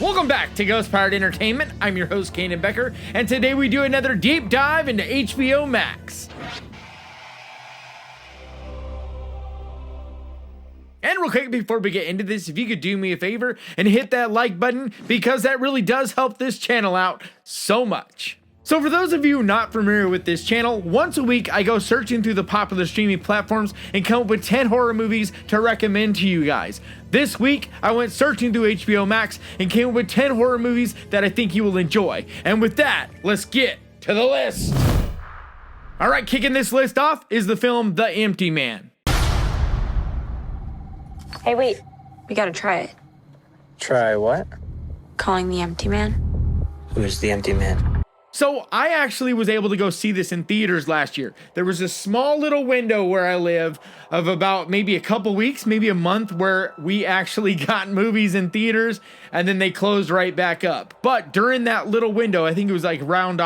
Welcome back to Ghost Powered Entertainment. I'm your host, Kanan Becker, and today we do another deep dive into HBO Max. And real quick, before we get into this, if you could do me a favor and hit that like button, because that really does help this channel out so much. So for those of you not familiar with this channel, once a week I go searching through the popular streaming platforms and come up with 10 horror movies to recommend to you guys. This week I went searching through HBO Max and came up with 10 horror movies that I think you will enjoy. And with that, let's get to the list. Alright, kicking this list off is the film The Emptyman. Hey, wait. We gotta try it. Try what? Calling the Emptyman. Who's the Emptyman? So I actually was able to go see this in theaters last year. There was a small little window where I live of about maybe a couple weeks, maybe a month, where we actually got movies in theaters and then they closed right back up. But during that little window, I think it was like around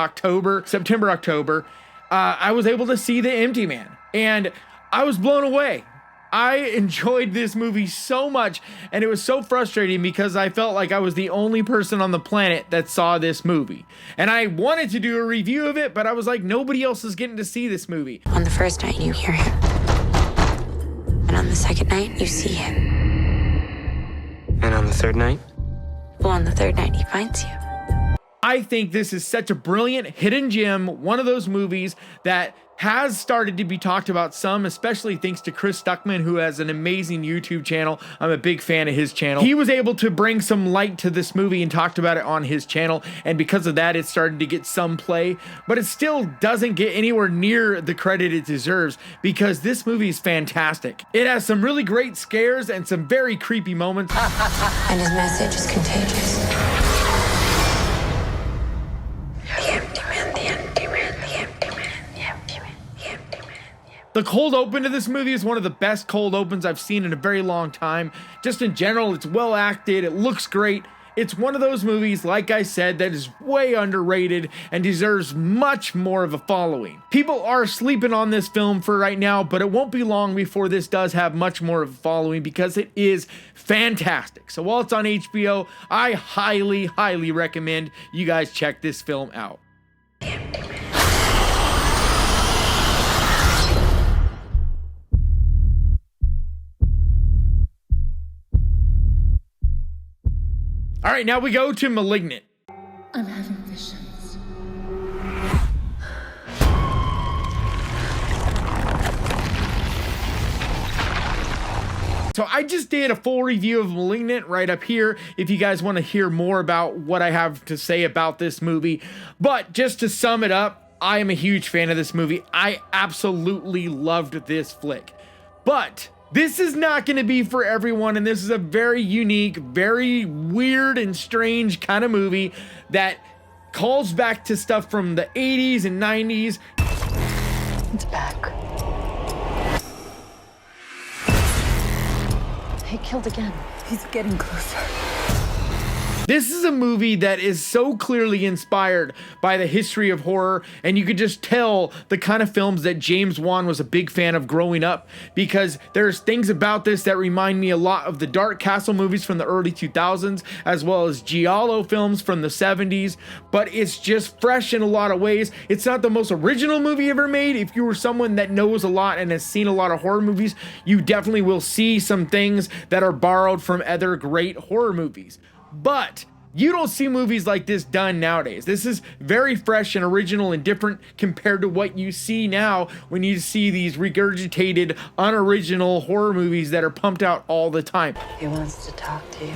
September, October, I was able to see The Emptyman and I was blown away. I enjoyed this movie so much, and it was so frustrating because I felt like I was the only person on the planet that saw this movie. And I wanted to do a review of it, but I was like, nobody else is getting to see this movie. On the first night, you hear him. And on the second night, you see him. And on the third night? Well, on the third night, he finds you. I think this is such a brilliant hidden gem, one of those movies that has started to be talked about some, especially thanks to Chris Stuckman, who has an amazing YouTube channel. I'm a big fan of his channel. He was able to bring some light to this movie and talked about it on his channel, and because of that, it started to get some play, but it still doesn't get anywhere near the credit it deserves because this movie is fantastic. It has some really great scares and some very creepy moments. And his message is contagious. The cold open to this movie is one of the best cold opens I've seen in a very long time. Just in general, it's well acted, it looks great. It's one of those movies, like I said, that is way underrated and deserves much more of a following. People are sleeping on this film for right now, but it won't be long before this does have much more of a following because it is fantastic. So while it's on HBO, I highly, highly recommend you guys check this film out. All right, now we go to Malignant. I'm having visions. So I just did a full review of Malignant right up here if you guys want to hear more about what I have to say about this movie. But just to sum it up, I am a huge fan of this movie. I absolutely loved this flick. But this is not going to be for everyone, and this is a very unique, very weird and strange kind of movie that calls back to stuff from the 80s and 90s. It's back. He killed again. He's getting closer. This is a movie that is so clearly inspired by the history of horror, and you could just tell the kind of films that James Wan was a big fan of growing up, because there's things about this that remind me a lot of the Dark Castle movies from the early 2000s, as well as Giallo films from the 70s, but it's just fresh in a lot of ways. It's not the most original movie ever made. If you were someone that knows a lot and has seen a lot of horror movies, you definitely will see some things that are borrowed from other great horror movies. But you don't see movies like this done nowadays. This is very fresh and original and different compared to what you see now when you see these regurgitated, unoriginal horror movies that are pumped out all the time. He wants to talk to you.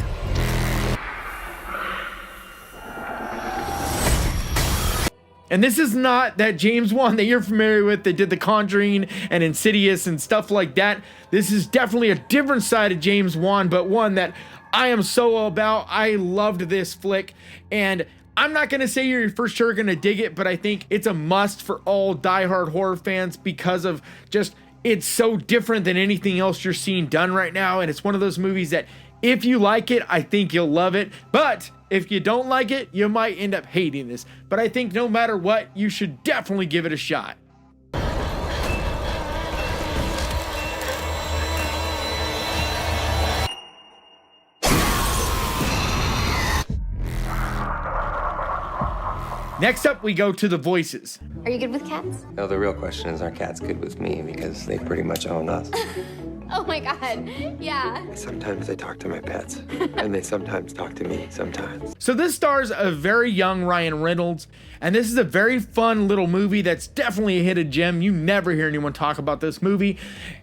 And this is not that James Wan that you're familiar with that did The Conjuring and Insidious and stuff like that. This is definitely a different side of James Wan, but one that I am so about. I loved this flick, and I'm not gonna say you're for sure gonna dig it, but I think it's a must for all diehard horror fans because of just it's so different than anything else you're seeing done right now. And it's one of those movies that if you like it, I think you'll love it. But if you don't like it, you might end up hating this. But I think no matter what, you should definitely give it a shot. Next up, we go to the voices. Are you good with cats? No, the real question is, are cats good with me? Because they pretty much own us. Oh my god, yeah. Sometimes they talk to my pets, and they sometimes talk to me sometimes. So this stars a very young Ryan Reynolds, and this is a very fun little movie that's definitely a hidden gem. You never hear anyone talk about this movie,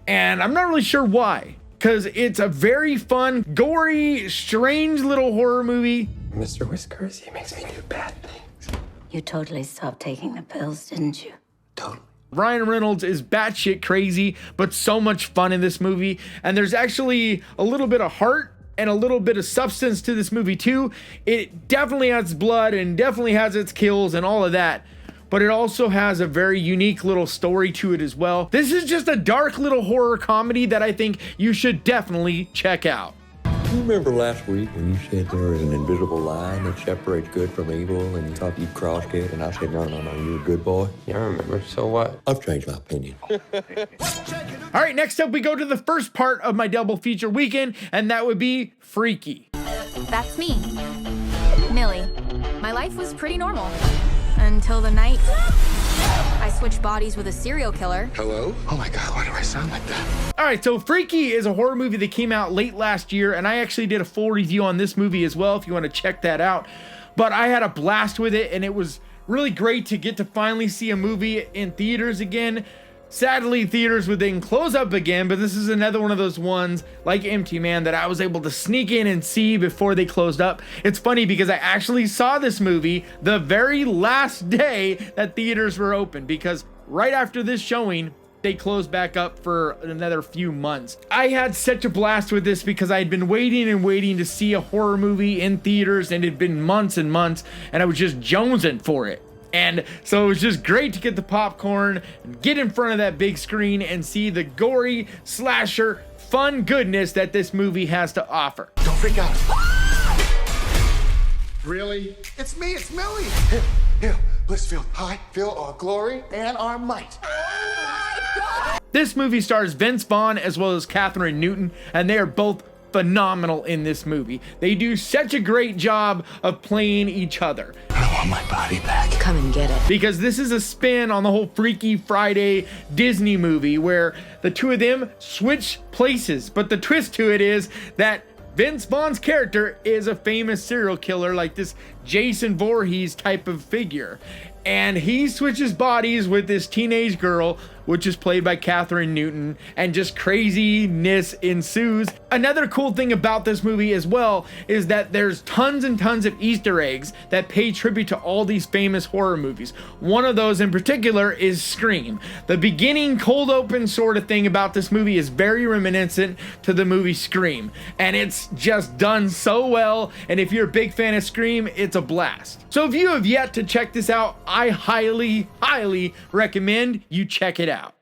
and I'm not really sure why, because it's a very fun, gory, strange little horror movie. Mr. Whiskers, he makes me do bad things. You totally stopped taking the pills, didn't you? Totally. Ryan Reynolds is batshit crazy, but so much fun in this movie. And there's actually a little bit of heart and a little bit of substance to this movie too. It definitely has blood and definitely has its kills and all of that, but it also has a very unique little story to it as well. This is just a dark little horror comedy that I think you should definitely check out. You remember last week when you said there is an invisible line that separates good from evil and you thought you'd crossed it, and I said, no, you're a good boy? Yeah, I remember. So what? I've changed my opinion. All right, next up we go to the first part of my double feature weekend, and that would be Freaky. That's me, Millie. My life was pretty normal until the night I switched bodies with a serial killer. Hello? Oh my God, why do I sound like that? All right, so Freaky is a horror movie that came out late last year, and I actually did a full review on this movie as well if you want to check that out. But I had a blast with it, and it was really great to get to finally see a movie in theaters again. Sadly, theaters would then close up again, but this is another one of those ones like Emptyman that I was able to sneak in and see before they closed up. It's funny because I actually saw this movie the very last day that theaters were open, because right after this showing, they closed back up for another few months. I had such a blast with this because I had been waiting and waiting to see a horror movie in theaters, and it had been months and months, and I was just jonesing for it. And so it was just great to get the popcorn and get in front of that big screen and see the gory slasher fun goodness that this movie has to offer. Don't freak out. Really? It's me, it's Millie. Here, Blissfield, high, feel our glory and our might. This movie stars Vince Vaughn as well as Catherine Newton, and they are both phenomenal in this movie. They do such a great job of playing each other. I want my body back. Come and get it. Because this is a spin on the whole Freaky Friday Disney movie where the two of them switch places. But the twist to it is that Vince Vaughn's character is a famous serial killer, like this Jason Voorhees type of figure. And he switches bodies with this teenage girl, which is played by Catherine Newton, and just craziness ensues. Another cool thing about this movie as well is that there's tons and tons of Easter eggs that pay tribute to all these famous horror movies. One of those in particular is Scream. The beginning cold open sort of thing about this movie is very reminiscent to the movie Scream, and it's just done so well, and if you're a big fan of Scream, it's a blast. So if you have yet to check this out, I highly recommend you check it out.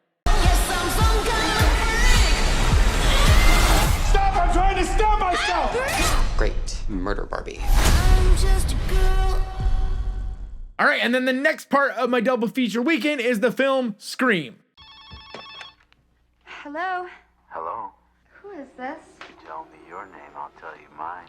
Stop, I'm trying to stop myself. Great. Murder Barbie. All right, and then the next part of my double feature weekend is the film Scream. Hello? Hello. Who is this? You tell me your name, I'll tell you mine.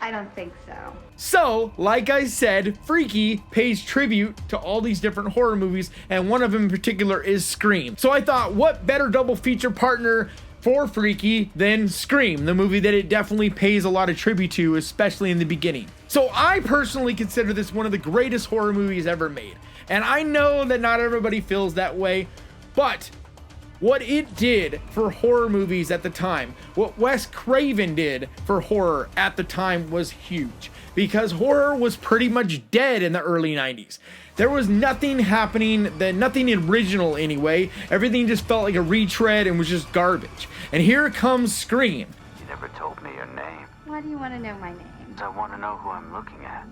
I don't think so. So, like I said, Freaky pays tribute to all these different horror movies, and one of them in particular is Scream. So I thought, what better double feature partner for Freaky than Scream, the movie that it definitely pays a lot of tribute to, especially in the beginning. So I personally consider this one of the greatest horror movies ever made. And I know that not everybody feels that way, but what it did for horror movies at the time, what Wes Craven did for horror at the time was huge, because horror was pretty much dead in the early 90s. There was nothing happening, nothing original anyway. Everything just felt like a retread and was just garbage. And here comes Scream. You never told me your name. Why do you want to know my name? I want to know who I'm looking at.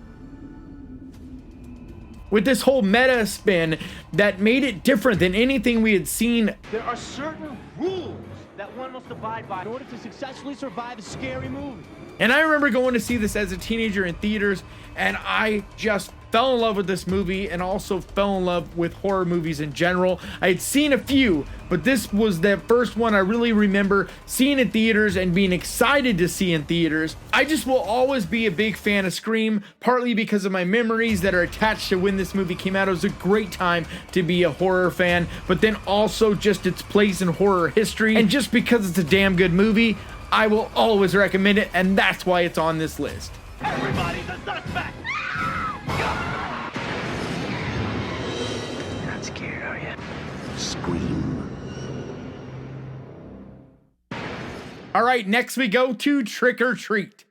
With this whole meta spin that made it different than anything we had seen. There are certain rules that one must abide by in order to successfully survive a scary movie. And I remember going to see this as a teenager in theaters, and I just fell in love with this movie and also fell in love with horror movies in general. I had seen a few, but this was the first one I really remember seeing in theaters and being excited to see in theaters. I just will always be a big fan of Scream, partly because of my memories that are attached to when this movie came out. It was a great time to be a horror fan, but then also just its place in horror history. And just because it's a damn good movie, I will always recommend it, and that's why it's on this list. Everybody's a suspect! You're not scared, are you? Scream. All right, next we go to Trick or Treat.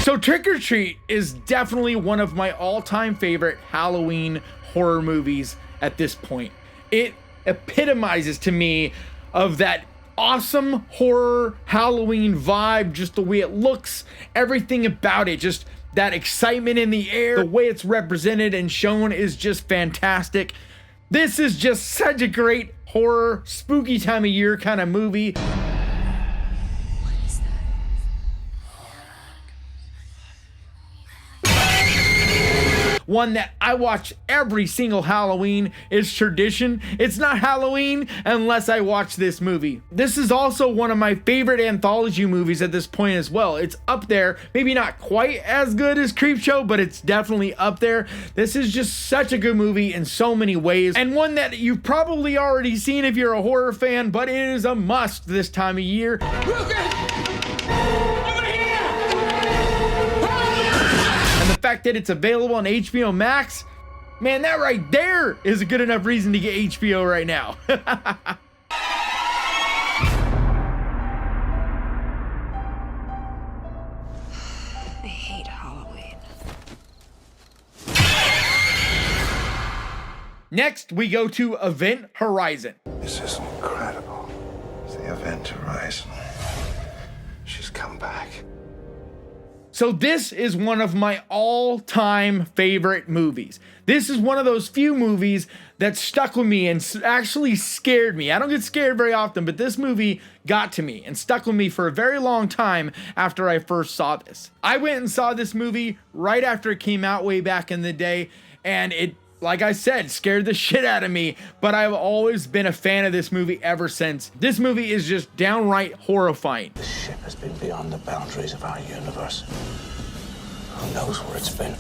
So Trick or Treat is definitely one of my all-time favorite Halloween horror movies at this point. It epitomizes to me of that awesome horror Halloween vibe, just the way it looks, everything about it, just that excitement in the air, the way it's represented and shown is just fantastic. This is just such a great horror, spooky time of year kind of movie. One that I watch every single Halloween. It's tradition. It's not Halloween unless I watch this movie. This is also one of my favorite anthology movies at this point as well. It's up there, maybe not quite as good as Creepshow, but it's definitely up there. This is just such a good movie in so many ways, and one that you've probably already seen if you're a horror fan, but it is a must this time of year. The fact that it's available on HBO Max, man, that right there is a good enough reason to get HBO right now. I hate Halloween. Next, we go to Event Horizon. This is incredible. It's the Event Horizon. She's come back. So this is one of my all-time favorite movies. This is one of those few movies that stuck with me and actually scared me. I don't get scared very often, but this movie got to me and stuck with me for a very long time after I first saw this. I went and saw this movie right after it came out way back in the day, and it, like I said, scared the shit out of me, but I've always been a fan of this movie ever since. This movie is just downright horrifying. This ship has been beyond the boundaries of our universe. Who knows where it's been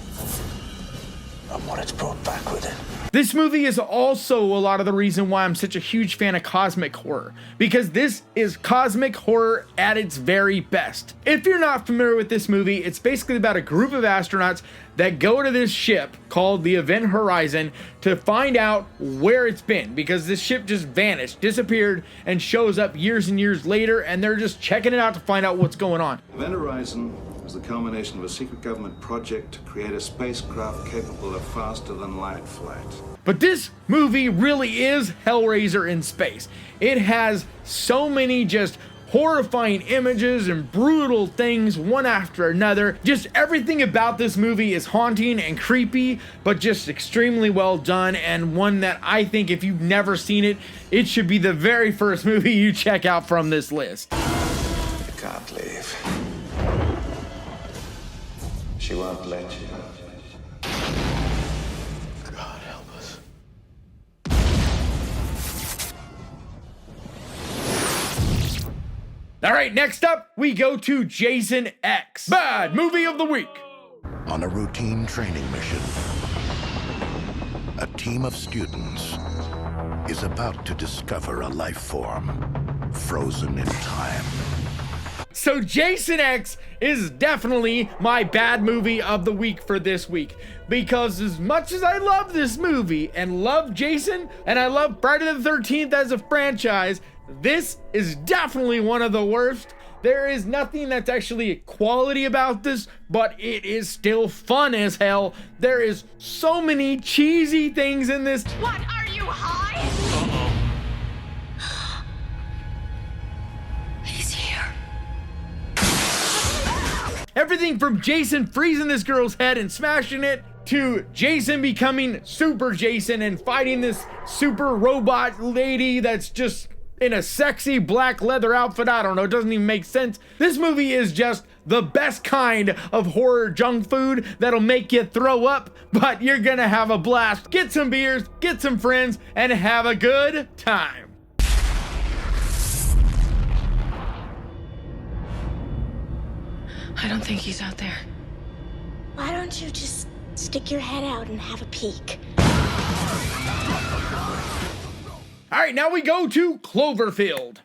and what it's brought back with it. This movie is also a lot of the reason why I'm such a huge fan of cosmic horror, because this is cosmic horror at its very best. If you're not familiar with this movie, it's basically about a group of astronauts that go to this ship called the Event Horizon to find out where it's been, because this ship just vanished, disappeared, and shows up years and years later, and they're just checking it out to find out what's going on. Event Horizon was the culmination of a secret government project to create a spacecraft capable of faster-than-light flight. But this movie really is Hellraiser in space. It has so many just horrifying images and brutal things one after another. Just everything about this movie is haunting and creepy, but just extremely well done, and one that I think if you've never seen it, it should be the very first movie you check out from this list. You can't leave. She won't let you. God help us. All right, next up, we go to Jason X. Bad Movie of the Week. On a routine training mission, a team of students is about to discover a life form frozen in time. So Jason X is definitely my bad movie of the week for this week, because as much as I love this movie and love Jason and I love Friday the 13th as a franchise, this is definitely one of the worst. There is nothing that's actually quality about this, but it is still fun as hell. There is so many cheesy things in this. What, are you high? He's here. Everything from Jason freezing this girl's head and smashing it, to Jason becoming Super Jason and fighting this super robot lady that's just in a sexy black leather outfit. I don't know, it doesn't even make sense. This movie is just the best kind of horror junk food that'll make you throw up, but you're gonna have a blast. Get some beers, get some friends, and have a good time. I don't think he's out there. Why don't you just stick your head out and have a peek? All right, now we go to Cloverfield.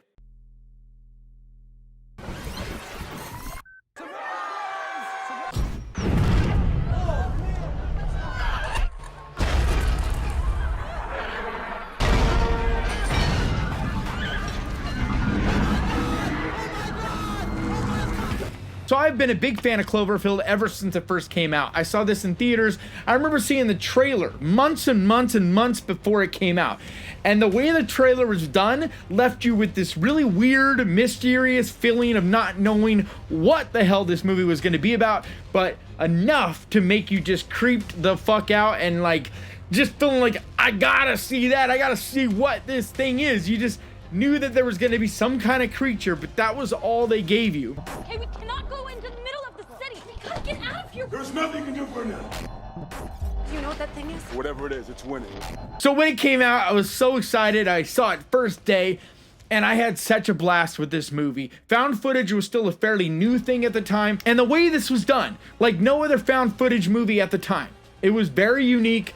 So I've been a big fan of Cloverfield ever since it first came out. I saw this in theaters. I remember seeing the trailer months and months and months before it came out. And the way the trailer was done left you with this really weird, mysterious feeling of not knowing what the hell this movie was going to be about, but enough to make you just creeped the fuck out and like just feeling like, I gotta see that. I gotta see what this thing is. You just knew that there was going to be some kind of creature, but that was all they gave you. Okay, we cannot go into the middle of the city. We gotta get out of here. There's nothing you can do for now. Do you know what that thing is? Whatever it is, it's winning. So when it came out, I was so excited. I saw it first day, and I had such a blast with this movie. Found footage was still a fairly new thing at the time, and the way this was done, like no other found footage movie at the time. It was very unique,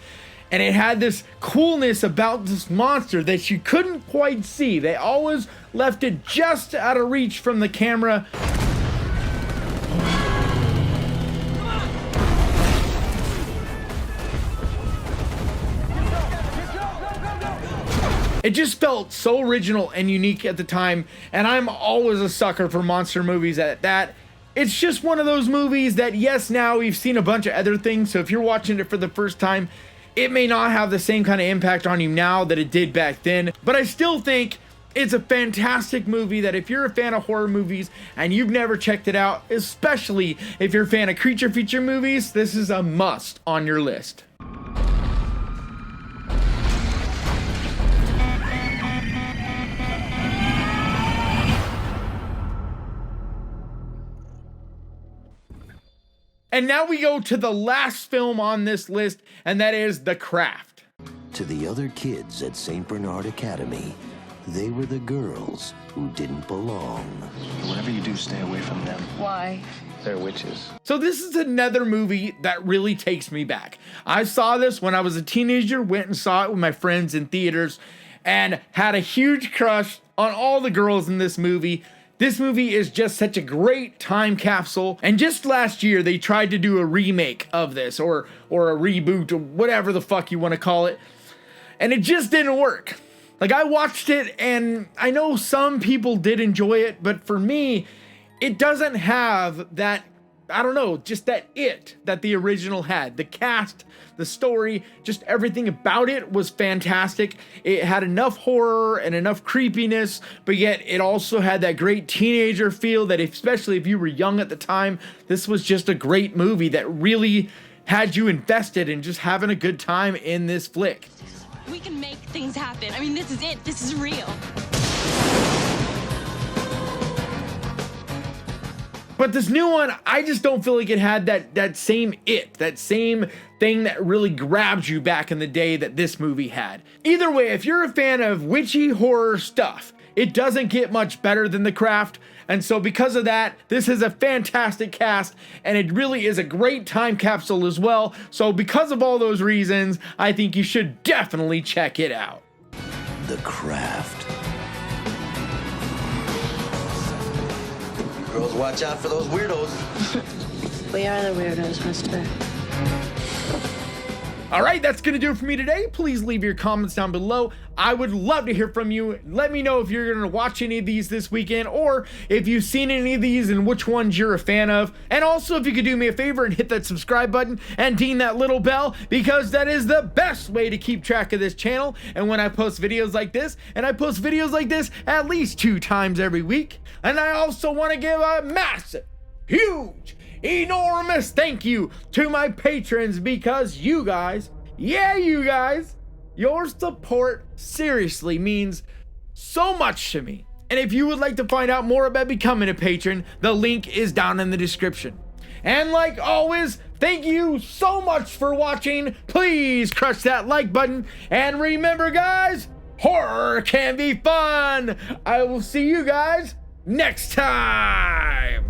and it had this coolness about this monster that you couldn't quite see. They always left it just out of reach from the camera. It just felt so original and unique at the time, and I'm always a sucker for monster movies at that. It's just one of those movies that, yes, now we've seen a bunch of other things, so if you're watching it for the first time, it may not have the same kind of impact on you now that it did back then, but I still think it's a fantastic movie that if you're a fan of horror movies and you've never checked it out, especially if you're a fan of creature feature movies, this is a must on your list. And now we go to the last film on this list, and that is The Craft. To the other kids at St. Bernard Academy, they were the girls who didn't belong. Whatever you do, stay away from them. Why? They're witches. So this is another movie that really takes me back. I saw this when I was a teenager, went and saw it with my friends in theaters, and had a huge crush on all the girls in this movie. This movie is just such a great time capsule. And just last year, they tried to do a remake of this, or a reboot, or whatever the fuck you want to call it. And it just didn't work. Like, I watched it, and I know some people did enjoy it, but for me, it doesn't have that, I don't know, just that it that the original had. The cast, the story, just everything about it was fantastic. It had enough horror and enough creepiness, but yet it also had that great teenager feel that, especially if you were young at the time, this was just a great movie that really had you invested in just having a good time in this flick. We can make things happen. I mean, this is it. This is real. But this new one, I just don't feel like it had that same it, that same thing that really grabs you back in the day that this movie had. Either way, if you're a fan of witchy horror stuff, it doesn't get much better than The Craft. And so because of that, this is a fantastic cast, and it really is a great time capsule as well. So because of all those reasons, I think you should definitely check it out. The Craft. Girls, watch out for those weirdos. We are the weirdos, mister. All right, that's going to do it for me today. Please leave your comments down below. I would love to hear from you. Let me know if you're going to watch any of these this weekend, or if you've seen any of these and which ones you're a fan of. And also, if you could do me a favor and hit that subscribe button and ding that little bell, because that is the best way to keep track of this channel. And when I post videos like this, and I post videos like this at least 2 times every week. And I also want to give a massive, huge, enormous thank you to my patrons, because you guys, yeah, you guys, your support seriously means so much to me. And if you would like to find out more about becoming a patron, the link is down in the description. And like always, thank you so much for watching. Please crush that like button. And remember, guys, horror can be fun. I will see you guys next time.